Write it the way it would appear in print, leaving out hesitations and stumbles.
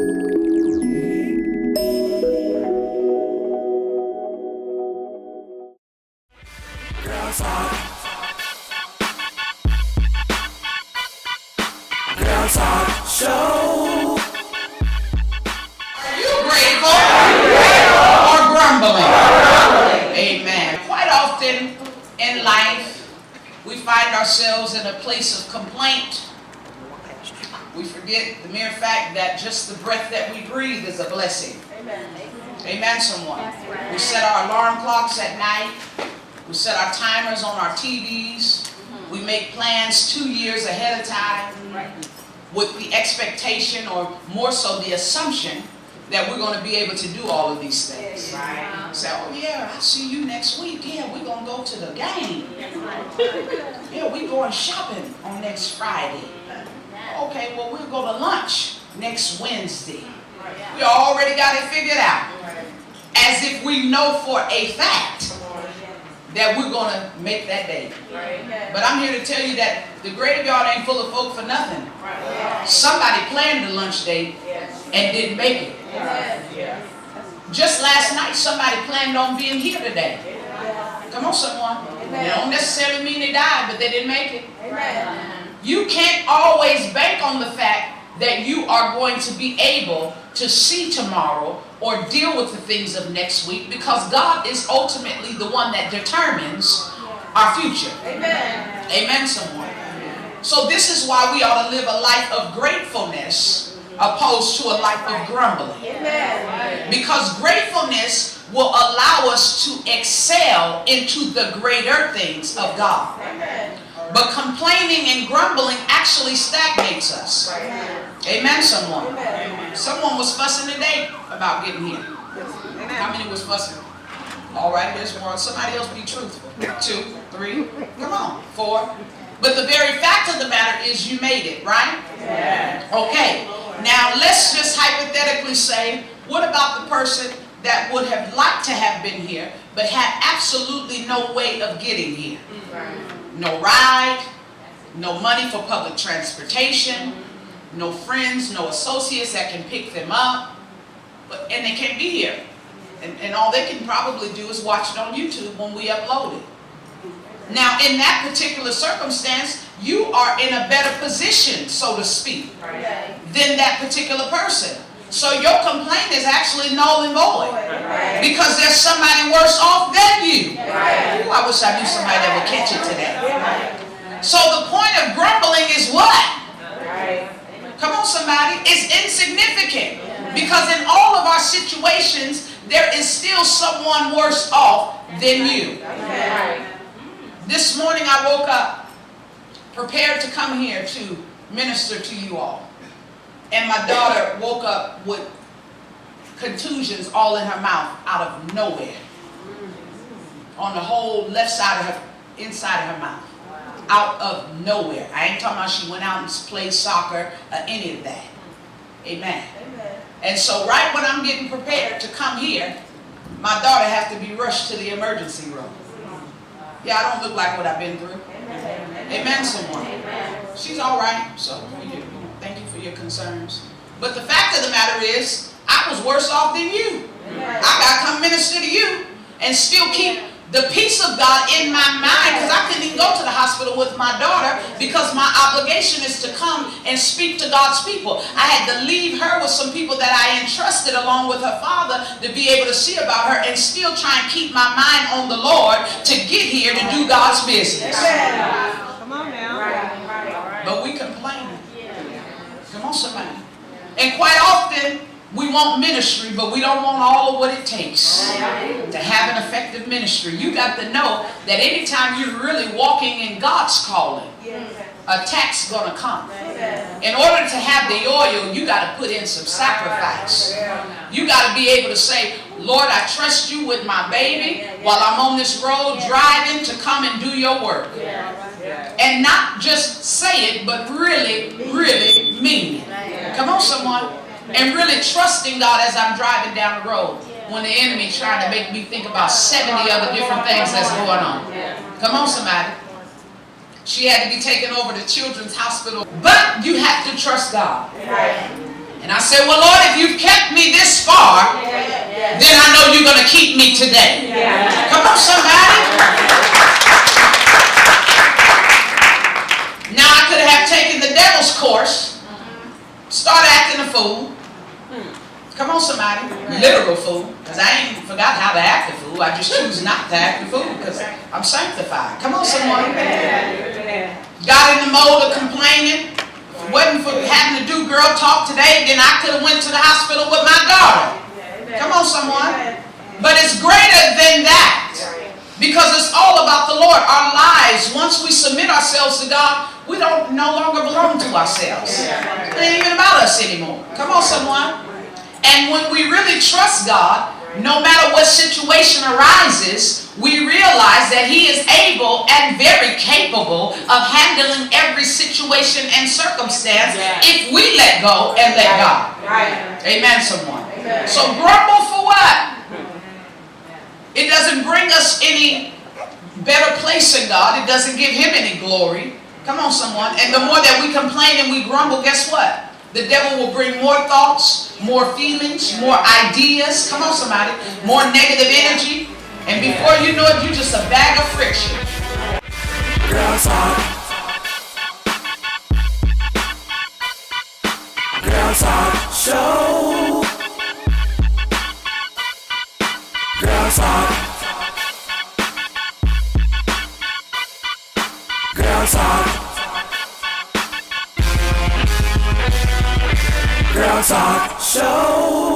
Show. You grateful or grumbling? Amen. Quite often in life, we find ourselves in a place of complaint. We forget the mere fact that just the breath that we breathe is a blessing. Amen, someone. We set our alarm clocks at night. We set our timers on our TVs. We make plans 2 years ahead of time with the expectation, or more so the assumption, that we're going to be able to do all of these things. Right. Say, oh yeah, I'll see you next week. Yeah, we're going to go to the game. Yeah, we're going shopping on next Friday. Okay, well, we'll go to lunch next Wednesday. We already got it figured out. As if we know for a fact that we're going to make that day. But I'm here to tell you that the graveyard ain't full of folk for nothing. Somebody planned the lunch date and didn't make it. Just last night, somebody planned on being here today. Come on, someone. It don't necessarily mean they died, but they didn't make it. You can't always bank on the fact that you are going to be able to see tomorrow or deal with the things of next week, because God is ultimately the one that determines our future. Amen, someone. So this is why we ought to live a life of gratefulness opposed to a life of grumbling. Because gratefulness will allow us to excel into the greater things of God. But complaining and grumbling actually stagnates us. Amen, someone. Someone was fussing today about getting here. How many was fussing? All right, there's one. Somebody else be truthful. 2, 3, come on, 4. But the very fact of the matter is you made it, right? Okay, now let's just hypothetically say, what about the person that would have liked to have been here, but had absolutely no way of getting here? No ride, no money for public transportation, no friends, no associates that can pick them up, and they can't be here. And all they can probably do is watch it on YouTube when we upload it. Now, in that particular circumstance, you are in a better position, so to speak, than that particular person. So your complaint is actually null and void, because there's somebody worse off than you. Ooh, I wish I knew somebody that would catch it today. So the point of grumbling is what? Come on, somebody. It's insignificant, because in all of our situations, there is still someone worse off than you. This morning I woke up prepared to come here to minister to you all. And my daughter woke up with contusions all in her mouth out of nowhere. On the whole left side of her, inside of her mouth. Out of nowhere. I ain't talking about she went out and played soccer or any of that. Amen. And so right when I'm getting prepared to come here, my daughter has to be rushed to the emergency room. Yeah, I don't look like what I've been through. Amen, someone. She's all right. So thank you for your concerns. But the fact of the matter is, I was worse off than you. I got to come minister to you and still keep the peace of God in my mind, because I couldn't even go to the hospital with my daughter, because my obligation is to come and speak to God's people. I had to leave her with some people that I entrusted along with her father to be able to see about her, and still try and keep my mind on the Lord to get here to do God's business. Come on now. But we complain. Come on, somebody. And quite often, we want ministry, but we don't want all of what it takes to have an effective ministry. You got to know that anytime you're really walking in God's calling, attack's going to come. In order to have the oil, you got to put in some sacrifice. You got to be able to say, Lord, I trust you with my baby while I'm on this road driving to come and do your work. And not just say it, but really, really mean it. Come on, someone. And really trusting God as I'm driving down the road, when the enemy trying to make me think about 70 other different things that's going on. Come on, somebody. She had to be taken over to Children's Hospital. But you have to trust God. And And I said, well, Lord, if you've kept me this far, then I know you're going to keep me today. Come on, somebody. Now, I could have taken the devil's course, start acting a fool. Come on, somebody. Literal fool. Because I ain't forgot how to act a fool. I just choose not to act a fool because I'm sanctified. Come on, someone. Got in the mode of complaining. If it wasn't for having to do girl talk today, then I could have went to the hospital with my daughter. Come on, someone. But it's greater than that. Because it's all about the Lord. Our lives, once we submit ourselves to God, we don't no longer belong to ourselves. It ain't even about us anymore. Come on, someone. And when we really trust God, no matter what situation arises, we realize that He is able and very capable of handling every situation and circumstance if we let go and let God. Amen, someone. So grumble for what? It doesn't bring us any better place in God. It doesn't give Him any glory. Come on, someone. And the more that we complain and we grumble, guess what? The devil will bring more thoughts, more feelings, more ideas. Come on, somebody. More negative energy. And before you know it, you're just a bag of friction. Girls talk. Girls talk show. Girls talk. Girls talk. Girls talk show.